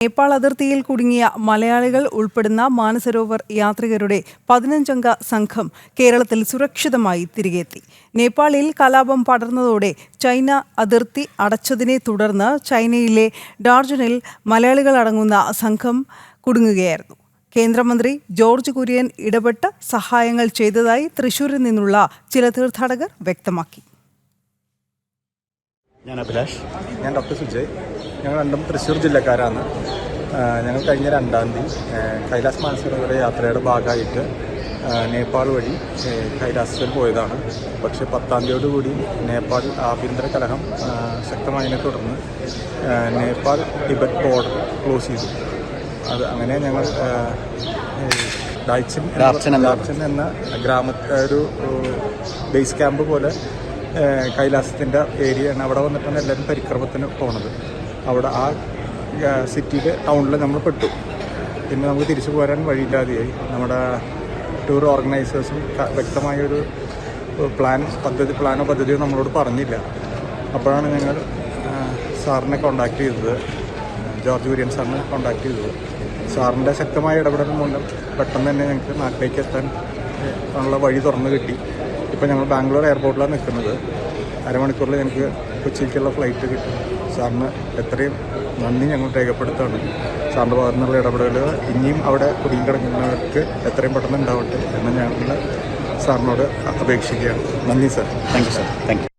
നേപ്പാൾ അതിർത്തിയിൽ കുടുങ്ങിയ മലയാളികൾ ഉൾപ്പെടുന്ന മാനസരോവർ യാത്രികരുടെ 15-അംഗ സംഘം കേരളത്തിൽ സുരക്ഷിതമായി തിരികെയെത്തി. നേപ്പാളിൽ കലാപം പടർന്നതോടെ ചൈന അതിർത്തി അടച്ചതിനെ തുടർന്ന് ചൈനയിലെ ഡാർജിലിംഗിൽ മലയാളികളടങ്ങുന്ന സംഘം കുടുങ്ങുകയായിരുന്നു. കേന്ദ്രമന്ത്രി ജോർജ് കുര്യൻ ഇടപെട്ട് സഹായങ്ങൾ ചെയ്തതായി തൃശൂരിൽ നിന്നുള്ള ചില തീർത്ഥാടകർ വ്യക്തമാക്കി. ഞാൻ അഭിലാഷ്. ഞാൻ ഡോക്ടർ സുജയ്. ഞങ്ങൾ രണ്ടും തൃശ്ശൂർ ജില്ലക്കാരാണ്. ഞങ്ങൾ കഴിഞ്ഞ 2-ാം തീയതി കൈലാസ് മാനസരോവർ യാത്രയുടെ ഭാഗമായിട്ട് നേപ്പാൾ വഴി കൈലാസത്തിൽ പോയതാണ്. പക്ഷേ 10-ാം തീയതിയോടുകൂടി നേപ്പാൾ ആഭ്യന്തര കലഹം ശക്തമായതിനെ തുടർന്ന് നേപ്പാൾ ടിബറ്റ് ബോർഡർ ക്ലോസ് ചെയ്തു. അത് അങ്ങനെ ഞങ്ങൾ ഡാക്സിൻ എന്ന ഒരു ബേസ് ക്യാമ്പ് പോലെ കൈലാസത്തിൻ്റെ ഏരിയയാണ്. അവിടെ വന്നിട്ടാണ് എല്ലാവരും പരിക്രമത്തിന് പോണത്. അവിടെ ആ സിറ്റിയിൽ ടൗണിൽ നമ്മൾ പെട്ടു. പിന്നെ നമുക്ക് തിരിച്ചു പോരാൻ വഴിയില്ലാതെയായി. നമ്മുടെ ടൂർ ഓർഗനൈസേഴ്സും വ്യക്തമായൊരു പ്ലാനോ പദ്ധതിയോ നമ്മളോട് പറഞ്ഞില്ല. അപ്പോഴാണ് ഞങ്ങൾ സാറിനെ കോൺടാക്ട് ചെയ്തത്, ജോർജ് കുര്യൻ സാറിനെ കോൺടാക്ട് ചെയ്തത്. സാറിൻ്റെ ശക്തമായ ഇടപെടൽ മൂലം പെട്ടെന്ന് തന്നെ ഞങ്ങൾക്ക് നാട്ടിലേക്ക് എത്താൻ ഉള്ള വഴി തുറന്നു കിട്ടി. ഇപ്പോൾ ഞങ്ങൾ ബാംഗ്ലൂർ എയർപോർട്ടിലാണ് നിൽക്കുന്നത്. അരമണിക്കൂറിൽ ഞങ്ങൾക്ക് കൊച്ചിയിലേക്കുള്ള ഫ്ലൈറ്റ് കിട്ടും. സാറിന് എത്രയും നന്ദി ഞങ്ങൾ രേഖപ്പെടുത്താണ്. സാറിൻ്റെ ഭാഗത്തു നിന്നുള്ള ഇടപെടലുകൾ ഇനിയും അവിടെ കുടുങ്ങിക്കിടക്കുന്നവർക്ക് എത്രയും പെട്ടെന്ന് ഉണ്ടാവട്ടെ എന്ന് ഞങ്ങൾ സാറിനോട് അപേക്ഷിക്കുകയാണ്. നന്ദി sir. Thank you sir. Thank you.